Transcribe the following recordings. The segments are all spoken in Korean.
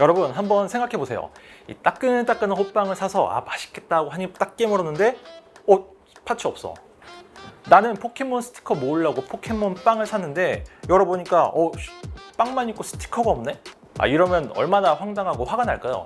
여러분 한번 생각해 보세요. 이 따끈따끈한 호빵을 사서 맛있겠다 하고 한 입 딱 깨물었는데 팥이 없어. 나는 포켓몬 스티커 모으려고 포켓몬 빵을 샀는데 열어보니까 빵만 있고 스티커가 없네? 이러면 얼마나 황당하고 화가 날까요?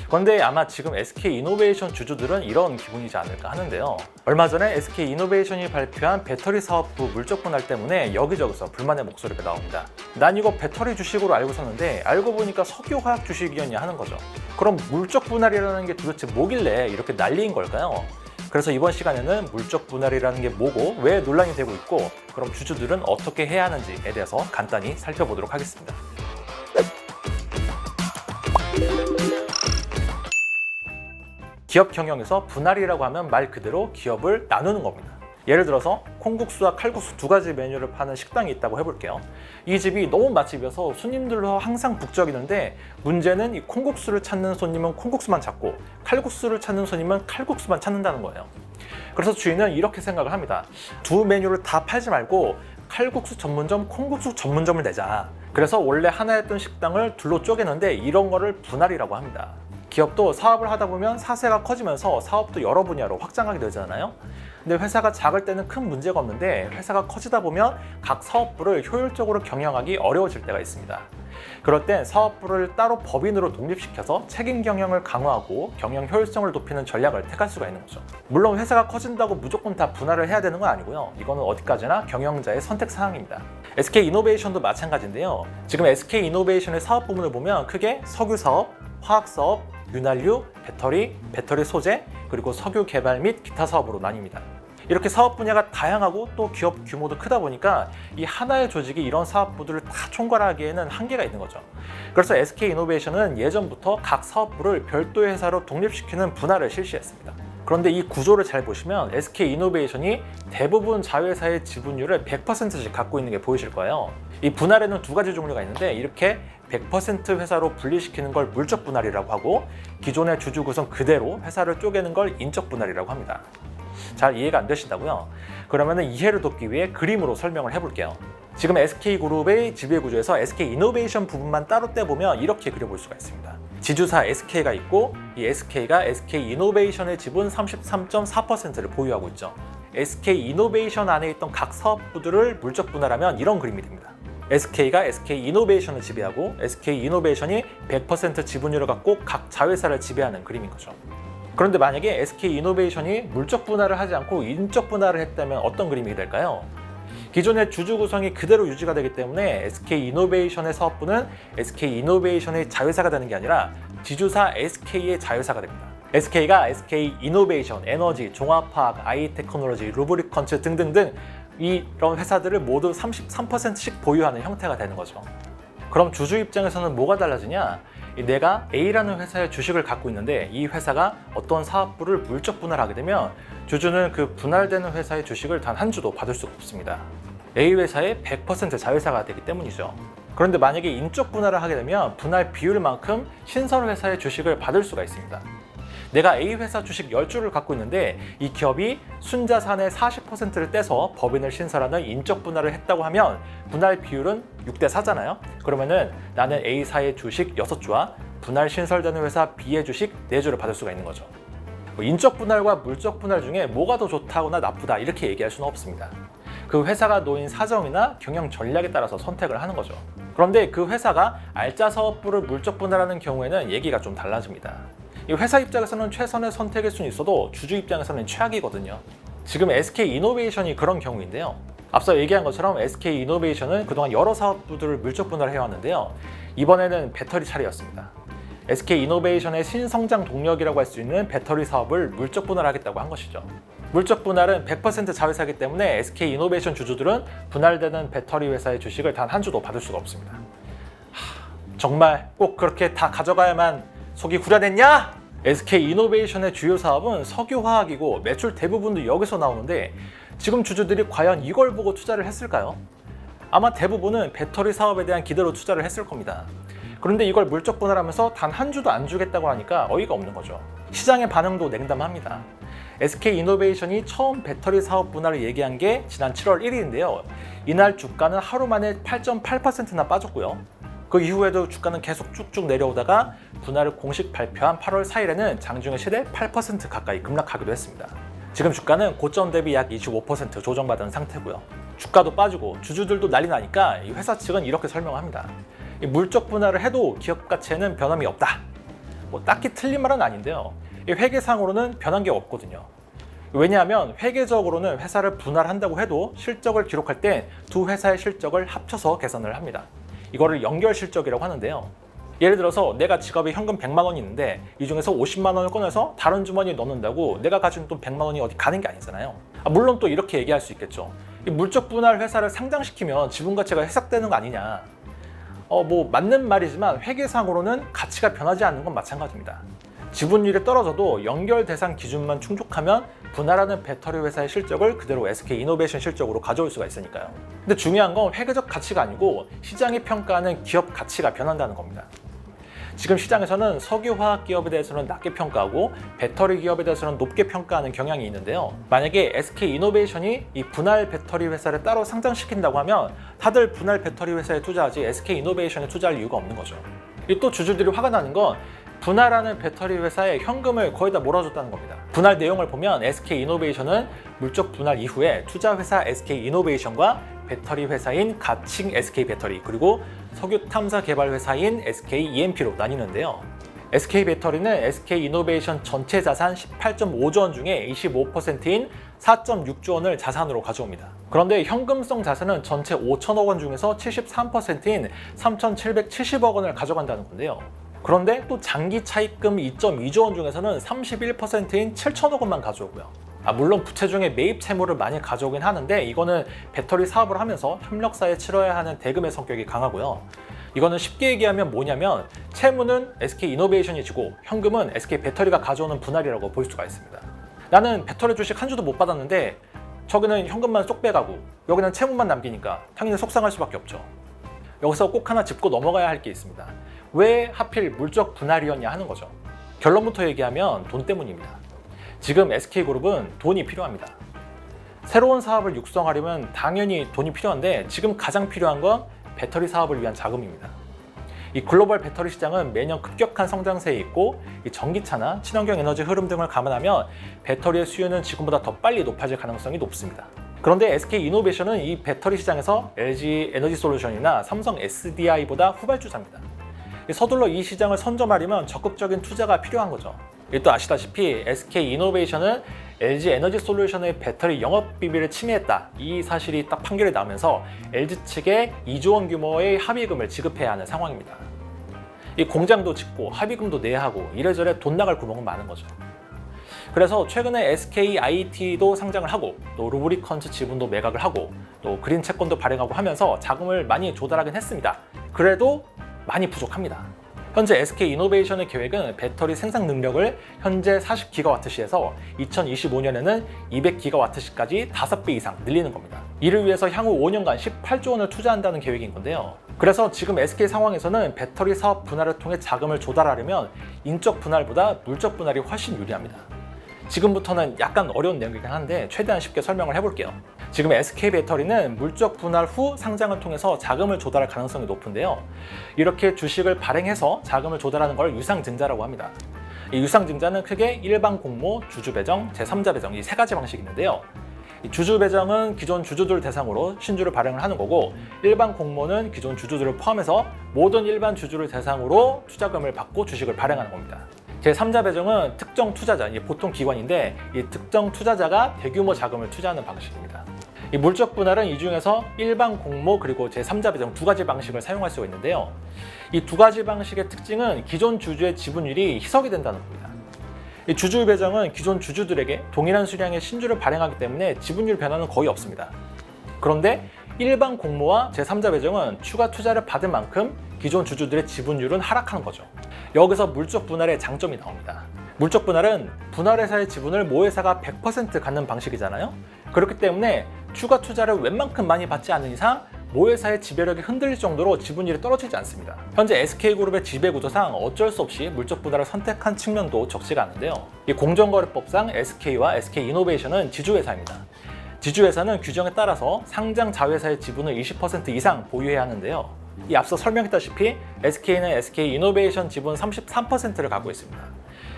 그런데 아마 지금 SK이노베이션 주주들은 이런 기분이지 않을까 하는데요. 얼마 전에 SK이노베이션이 발표한 배터리 사업부 물적 분할 때문에 여기저기서 불만의 목소리가 나옵니다. 난 이거 배터리 주식으로 알고 샀는데 알고 보니까 석유화학 주식이었냐 하는 거죠. 그럼 물적 분할이라는 게 도대체 뭐길래 이렇게 난리인 걸까요? 그래서 이번 시간에는 물적 분할이라는 게 뭐고 왜 논란이 되고 있고 그럼 주주들은 어떻게 해야 하는지에 대해서 간단히 살펴보도록 하겠습니다. 기업 경영에서 분할이라고 하면 말 그대로 기업을 나누는 겁니다. 예를 들어서 콩국수와 칼국수 두 가지 메뉴를 파는 식당이 있다고 해볼게요. 이 집이 너무 맛집이어서 손님들로 항상 북적이는데 문제는 이 콩국수를 찾는 손님은 콩국수만 찾고 칼국수를 찾는 손님은 칼국수만 찾는다는 거예요. 그래서 주인은 이렇게 생각을 합니다. 두 메뉴를 다 팔지 말고 칼국수 전문점, 콩국수 전문점을 내자. 그래서 원래 하나였던 식당을 둘로 쪼개는데 이런 거를 분할이라고 합니다. 기업도 사업을 하다 보면 사세가 커지면서 사업도 여러 분야로 확장하게 되잖아요. 근데 회사가 작을 때는 큰 문제가 없는데 회사가 커지다 보면 각 사업부를 효율적으로 경영하기 어려워질 때가 있습니다. 그럴 땐 사업부를 따로 법인으로 독립시켜서 책임 경영을 강화하고 경영 효율성을 높이는 전략을 택할 수가 있는 거죠. 물론 회사가 커진다고 무조건 다 분할을 해야 되는 건 아니고요. 이거는 어디까지나 경영자의 선택 사항입니다. SK이노베이션도 마찬가지인데요. 지금 SK이노베이션의 사업 부문을 보면 크게 석유 사업, 화학 사업, 윤활유, 배터리 소재, 그리고 석유 개발 및 기타 사업으로 나뉩니다. 이렇게 사업 분야가 다양하고 또 기업 규모도 크다 보니까 이 하나의 조직이 이런 사업부들을 다 총괄하기에는 한계가 있는 거죠. 그래서 SK이노베이션은 예전부터 각 사업부를 별도의 회사로 독립시키는 분할을 실시했습니다. 그런데 이 구조를 잘 보시면 SK이노베이션이 대부분 자회사의 지분율을 100%씩 갖고 있는 게 보이실 거예요. 이 분할에는 두 가지 종류가 있는데 이렇게 100% 회사로 분리시키는 걸 물적 분할이라고 하고 기존의 주주 구성 그대로 회사를 쪼개는 걸 인적 분할이라고 합니다. 잘 이해가 안 되신다고요? 그러면 이해를 돕기 위해 그림으로 설명을 해볼게요. 지금 SK그룹의 지배구조에서 SK이노베이션 부분만 따로 떼보면 이렇게 그려볼 수가 있습니다. 지주사 SK가 있고 이 SK가 SK이노베이션의 지분 33.4%를 보유하고 있죠. SK이노베이션 안에 있던 각 사업부들을 물적 분할하면 이런 그림이 됩니다. SK가 SK이노베이션을 지배하고 SK이노베이션이 100% 지분율을 갖고 각 자회사를 지배하는 그림인 거죠. 그런데 만약에 SK이노베이션이 물적 분할을 하지 않고 인적 분할을 했다면 어떤 그림이 될까요? 기존의 주주 구성이 그대로 유지가 되기 때문에 SK이노베이션의 사업부는 SK이노베이션의 자회사가 되는 게 아니라 지주사 SK의 자회사가 됩니다. SK가 SK이노베이션, 에너지, 종합화학, 아이테크놀로지, 루브리컨츠 등등등 이런 회사들을 모두 33%씩 보유하는 형태가 되는 거죠. 그럼 주주 입장에서는 뭐가 달라지냐? 내가 A라는 회사의 주식을 갖고 있는데 이 회사가 어떤 사업부를 물적 분할하게 되면 주주는 그 분할되는 회사의 주식을 단 한 주도 받을 수가 없습니다. A 회사의 100% 자회사가 되기 때문이죠. 그런데 만약에 인적 분할을 하게 되면 분할 비율만큼 신설 회사의 주식을 받을 수가 있습니다. 내가 A 회사 주식 10주를 갖고 있는데 이 기업이 순자산의 40%를 떼서 법인을 신설하는 인적 분할을 했다고 하면 분할 비율은 6대 4잖아요. 그러면은 나는 A사의 주식 6주와 분할 신설되는 회사 B의 주식 4주를 받을 수가 있는 거죠. 인적 분할과 물적 분할 중에 뭐가 더 좋다거나 나쁘다 이렇게 얘기할 수는 없습니다. 그 회사가 놓인 사정이나 경영 전략에 따라서 선택을 하는 거죠. 그런데 그 회사가 알짜 사업부를 물적 분할하는 경우에는 얘기가 좀 달라집니다. 이 회사 입장에서는 최선의 선택일 수는 있어도 주주 입장에서는 최악이거든요. 지금 SK이노베이션이 그런 경우인데요. 앞서 얘기한 것처럼 SK이노베이션은 그동안 여러 사업부들을 물적 분할해 왔는데요. 이번에는 배터리 차례였습니다. SK이노베이션의 신성장 동력이라고 할 수 있는 배터리 사업을 물적 분할하겠다고 한 것이죠. 물적 분할은 100% 자회사이기 때문에 SK이노베이션 주주들은 분할되는 배터리 회사의 주식을 단 한 주도 받을 수가 없습니다. 정말 꼭 그렇게 다 가져가야만 속이 후련했냐? SK이노베이션의 주요 사업은 석유화학이고 매출 대부분도 여기서 나오는데 지금 주주들이 과연 이걸 보고 투자를 했을까요? 아마 대부분은 배터리 사업에 대한 기대로 투자를 했을 겁니다. 그런데 이걸 물적 분할하면서 단 한 주도 안 주겠다고 하니까 어이가 없는 거죠. 시장의 반응도 냉담합니다. SK이노베이션이 처음 배터리 사업 분할을 얘기한 게 지난 7월 1일인데요. 이날 주가는 하루 만에 8.8%나 빠졌고요. 그 이후에도 주가는 계속 쭉쭉 내려오다가 분할을 공식 발표한 8월 4일에는 장중에 최대 8% 가까이 급락하기도 했습니다. 지금 주가는 고점 대비 약 25% 조정받은 상태고요. 주가도 빠지고 주주들도 난리 나니까 이 회사 측은 이렇게 설명합니다. 이 물적 분할을 해도 기업 가치에는 변함이 없다. 뭐 딱히 틀린 말은 아닌데요. 이 회계상으로는 변한 게 없거든요. 왜냐하면 회계적으로는 회사를 분할한다고 해도 실적을 기록할 때 두 회사의 실적을 합쳐서 계산을 합니다. 이거를 연결 실적이라고 하는데요. 예를 들어서 내가 지갑에 현금 100만 원이 있는데 이 중에서 50만 원을 꺼내서 다른 주머니에 넣는다고 내가 가진 돈 100만 원이 어디 가는 게 아니잖아요. 물론 또 이렇게 얘기할 수 있겠죠. 이 물적 분할 회사를 상장시키면 지분 가치가 해석되는 거 아니냐. 뭐 맞는 말이지만 회계상으로는 가치가 변하지 않는 건 마찬가지입니다. 지분율이 떨어져도 연결 대상 기준만 충족하면 분할하는 배터리 회사의 실적을 그대로 SK이노베이션 실적으로 가져올 수가 있으니까요. 근데 중요한 건 회계적 가치가 아니고 시장이 평가하는 기업 가치가 변한다는 겁니다. 지금 시장에서는 석유화학 기업에 대해서는 낮게 평가하고 배터리 기업에 대해서는 높게 평가하는 경향이 있는데요. 만약에 SK이노베이션이 이 분할 배터리 회사를 따로 상장시킨다고 하면 다들 분할 배터리 회사에 투자하지 SK이노베이션에 투자할 이유가 없는 거죠. 또 주주들이 화가 나는 건 분할하는 배터리 회사에 현금을 거의 다 몰아줬다는 겁니다. 분할 내용을 보면 SK이노베이션은 물적 분할 이후에 투자 회사 SK이노베이션과 배터리 회사인 가칭 SK배터리 그리고 석유 탐사 개발 회사인 SKEMP로 나뉘는데요. SK배터리는 SK이노베이션 전체 자산 18.5조 원 중에 25%인 4.6조 원을 자산으로 가져옵니다. 그런데 현금성 자산은 전체 5천억 원 중에서 73%인 3,770억 원을 가져간다는 건데요. 그런데 또 장기 차입금 2.2조 원 중에서는 31%인 7천억 원만 가져오고요. 물론 부채 중에 매입 채무를 많이 가져오긴 하는데 이거는 배터리 사업을 하면서 협력사에 치러야 하는 대금의 성격이 강하고요. 이거는 쉽게 얘기하면 뭐냐면 채무는 SK이노베이션이 지고 현금은 SK배터리가 가져오는 분할이라고 볼 수가 있습니다. 나는 배터리 주식 한 주도 못 받았는데 저기는 현금만 쏙 빼가고 여기는 채무만 남기니까 당연히 속상할 수밖에 없죠. 여기서 꼭 하나 짚고 넘어가야 할 게 있습니다. 왜 하필 물적 분할이었냐 하는 거죠. 결론부터 얘기하면 돈 때문입니다. 지금 SK그룹은 돈이 필요합니다. 새로운 사업을 육성하려면 당연히 돈이 필요한데 지금 가장 필요한 건 배터리 사업을 위한 자금입니다. 이 글로벌 배터리 시장은 매년 급격한 성장세에 있고 이 전기차나 친환경 에너지 흐름 등을 감안하면 배터리의 수요는 지금보다 더 빨리 높아질 가능성이 높습니다. 그런데 SK이노베이션은 이 배터리 시장에서 LG 에너지솔루션이나 삼성 SDI보다 후발주자입니다. 서둘러 이 시장을 선점하려면 적극적인 투자가 필요한 거죠. 또 아시다시피 SK이노베이션은 LG 에너지솔루션의 배터리 영업 비밀을 침해했다. 이 사실이 딱 판결이 나오면서 LG 측에 2조 원 규모의 합의금을 지급해야 하는 상황입니다. 이 공장도 짓고 합의금도 내야 하고 이래저래 돈 나갈 구멍은 많은 거죠. 그래서 최근에 SKIT도 상장을 하고 또 루브리컨츠 지분도 매각을 하고 또 그린 채권도 발행하고 하면서 자금을 많이 조달하긴 했습니다. 그래도 많이 부족합니다. 현재 SK이노베이션의 계획은 배터리 생산 능력을 현재 40GW시에서 2025년에는 200GW시까지 5배 이상 늘리는 겁니다. 이를 위해서 향후 5년간 18조 원을 투자한다는 계획인 건데요. 그래서 지금 SK 상황에서는 배터리 사업 분할을 통해 자금을 조달하려면 인적 분할보다 물적 분할이 훨씬 유리합니다. 지금부터는 약간 어려운 내용이긴 한데 최대한 쉽게 설명을 해볼게요. 지금 SK배터리는 물적 분할 후 상장을 통해서 자금을 조달할 가능성이 높은데요. 이렇게 주식을 발행해서 자금을 조달하는 걸 유상증자라고 합니다. 이 유상증자는 크게 일반 공모, 주주 배정, 제3자 배정 이 세 가지 방식이 있는데요. 이 주주 배정은 기존 주주들 대상으로 신주를 발행을 하는 거고 일반 공모는 기존 주주들을 포함해서 모든 일반 주주를 대상으로 투자금을 받고 주식을 발행하는 겁니다. 제3자 배정은 특정 투자자, 보통 기관인데 이 특정 투자자가 대규모 자금을 투자하는 방식입니다. 이 물적 분할은 이 중에서 일반 공모 그리고 제3자 배정 두 가지 방식을 사용할 수가 있는데요. 이 두 가지 방식의 특징은 기존 주주의 지분율이 희석이 된다는 겁니다. 이 주주 배정은 기존 주주들에게 동일한 수량의 신주를 발행하기 때문에 지분율 변화는 거의 없습니다. 그런데 일반 공모와 제3자 배정은 추가 투자를 받은 만큼 기존 주주들의 지분율은 하락하는 거죠. 여기서 물적 분할의 장점이 나옵니다. 물적 분할은 분할회사의 지분을 모회사가 100% 갖는 방식이잖아요. 그렇기 때문에 추가 투자를 웬만큼 많이 받지 않는 이상 모회사의 지배력이 흔들릴 정도로 지분율이 떨어지지 않습니다. 현재 SK그룹의 지배구조상 어쩔 수 없이 물적 분할을 선택한 측면도 적지가 않은데요. 이 공정거래법상 SK와 SK이노베이션은 지주회사입니다. 지주회사는 규정에 따라서 상장 자회사의 지분을 20% 이상 보유해야 하는데요. 이 앞서 설명했다시피 SK는 SK이노베이션 지분 33%를 갖고 있습니다.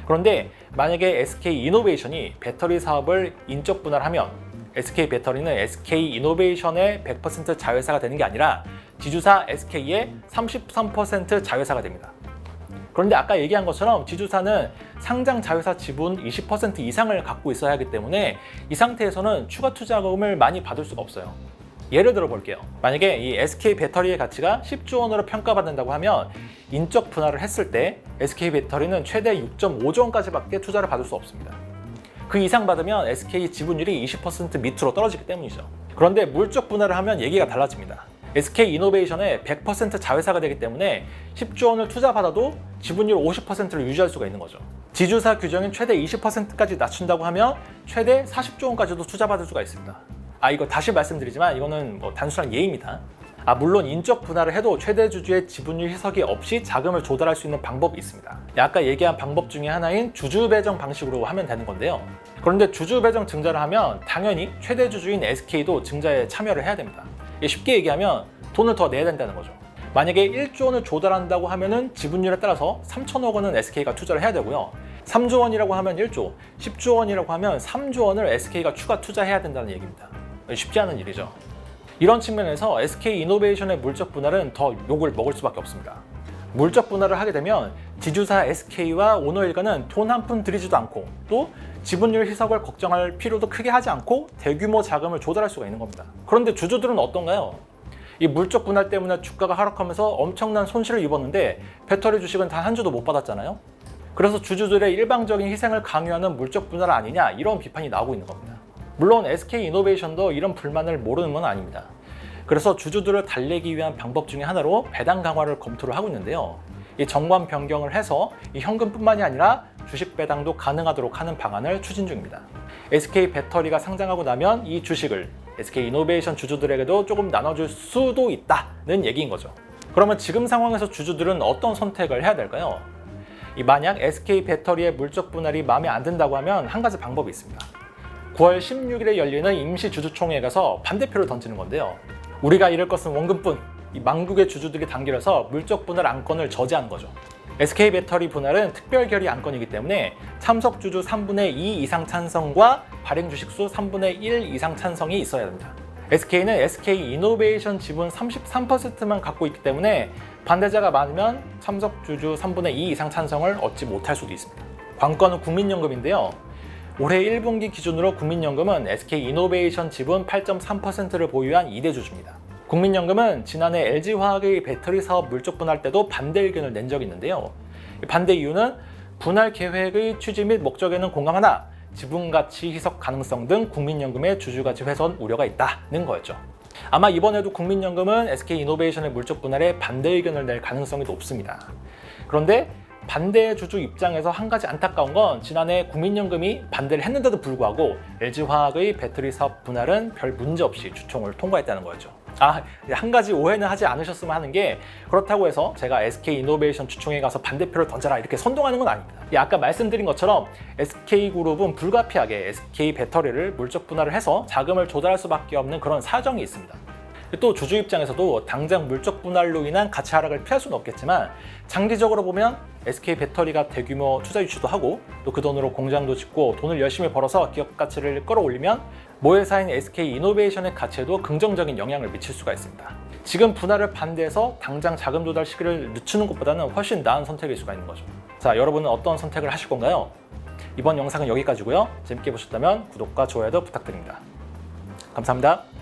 그런데 만약에 SK이노베이션이 배터리 사업을 인적 분할하면 SK배터리는 SK이노베이션의 100% 자회사가 되는 게 아니라 지주사 SK의 33% 자회사가 됩니다. 그런데 아까 얘기한 것처럼 지주사는 상장 자회사 지분 20% 이상을 갖고 있어야 하기 때문에 이 상태에서는 추가 투자금을 많이 받을 수가 없어요. 예를 들어 볼게요. 만약에 이 SK배터리의 가치가 10조 원으로 평가받는다고 하면 인적 분할을 했을 때 SK배터리는 최대 6.5조 원까지밖에 투자를 받을 수 없습니다. 그 이상 받으면 SK 지분율이 20% 밑으로 떨어지기 때문이죠. 그런데 물적 분할을 하면 얘기가 달라집니다. SK이노베이션의 100% 자회사가 되기 때문에 10조 원을 투자받아도 지분율 50%를 유지할 수가 있는 거죠. 지주사 규정인 최대 20%까지 낮춘다고 하면 최대 40조 원까지도 투자받을 수가 있습니다. 이거 다시 말씀드리지만 이거는 단순한 예입니다. 물론 인적 분할을 해도 최대 주주의 지분율 희석이 없이 자금을 조달할 수 있는 방법이 있습니다. 아까 얘기한 방법 중에 하나인 주주 배정 방식으로 하면 되는 건데요. 그런데 주주 배정 증자를 하면 당연히 최대 주주인 SK도 증자에 참여를 해야 됩니다. 쉽게 얘기하면 돈을 더 내야 된다는 거죠. 만약에 1조 원을 조달한다고 하면은 지분율에 따라서 3천억 원은 SK가 투자를 해야 되고요. 3조 원이라고 하면 1조, 10조 원이라고 하면 3조 원을 SK가 추가 투자해야 된다는 얘기입니다. 쉽지 않은 일이죠. 이런 측면에서 SK이노베이션의 물적 분할은 더 욕을 먹을 수밖에 없습니다. 물적 분할을 하게 되면 지주사 SK와 오너 일가는 돈 한 푼 들이지도 않고 또 지분율 희석을 걱정할 필요도 크게 하지 않고 대규모 자금을 조달할 수가 있는 겁니다. 그런데 주주들은 어떤가요? 이 물적 분할 때문에 주가가 하락하면서 엄청난 손실을 입었는데 배터리 주식은 단 한 주도 못 받았잖아요. 그래서 주주들의 일방적인 희생을 강요하는 물적 분할 아니냐 이런 비판이 나오고 있는 겁니다. 물론 SK이노베이션도 이런 불만을 모르는 건 아닙니다. 그래서 주주들을 달래기 위한 방법 중에 하나로 배당 강화를 검토를 하고 있는데요. 이 정관 변경을 해서 이 현금뿐만이 아니라 주식 배당도 가능하도록 하는 방안을 추진 중입니다. SK배터리가 상장하고 나면 이 주식을 SK이노베이션 주주들에게도 조금 나눠줄 수도 있다는 얘기인 거죠. 그러면 지금 상황에서 주주들은 어떤 선택을 해야 될까요? 만약 SK배터리의 물적 분할이 마음에 안 든다고 하면 한 가지 방법이 있습니다. 9월 16일에 열리는 임시 주주총회에 가서 반대표를 던지는 건데요. 우리가 잃을 것은 원금뿐, 이 만국의 주주들이 단결해서 물적 분할 안건을 저지하는 거죠. SK배터리 분할은 특별 결의 안건이기 때문에 참석 주주 3분의 2 이상 찬성과 발행 주식수 3분의 1 이상 찬성이 있어야 됩니다. SK는 SK이노베이션 지분 33%만 갖고 있기 때문에 반대자가 많으면 참석 주주 3분의 2 이상 찬성을 얻지 못할 수도 있습니다. 관건은 국민연금인데요. 올해 1분기 기준으로 국민연금은 SK이노베이션 지분 8.3%를 보유한 2대 주주입니다. 국민연금은 지난해 LG화학의 배터리 사업 물적 분할 때도 반대 의견을 낸 적이 있는데요. 반대 이유는 분할 계획의 취지 및 목적에는 공감하나 지분 가치 희석 가능성 등 국민연금의 주주가치 훼손 우려가 있다는 거였죠. 아마 이번에도 국민연금은 SK이노베이션의 물적 분할에 반대 의견을 낼 가능성이 높습니다. 그런데 반대 주주 입장에서 한 가지 안타까운 건 지난해 국민연금이 반대를 했는데도 불구하고 LG화학의 배터리 사업 분할은 별 문제 없이 주총을 통과했다는 거였죠. 한 가지 오해는 하지 않으셨으면 하는 게 그렇다고 해서 제가 SK이노베이션 주총에 가서 반대표를 던져라 이렇게 선동하는 건 아닙니다. 아까 말씀드린 것처럼 SK그룹은 불가피하게 SK배터리를 물적 분할을 해서 자금을 조달할 수밖에 없는 그런 사정이 있습니다. 또 주주 입장에서도 당장 물적 분할로 인한 가치 하락을 피할 수는 없겠지만 장기적으로 보면 SK배터리가 대규모 투자 유치도 하고 또 그 돈으로 공장도 짓고 돈을 열심히 벌어서 기업 가치를 끌어올리면 모회사인 SK이노베이션의 가치에도 긍정적인 영향을 미칠 수가 있습니다. 지금 분할을 반대해서 당장 자금 조달 시기를 늦추는 것보다는 훨씬 나은 선택일 수가 있는 거죠. 자, 여러분은 어떤 선택을 하실 건가요? 이번 영상은 여기까지고요. 재밌게 보셨다면 구독과 좋아요도 부탁드립니다. 감사합니다.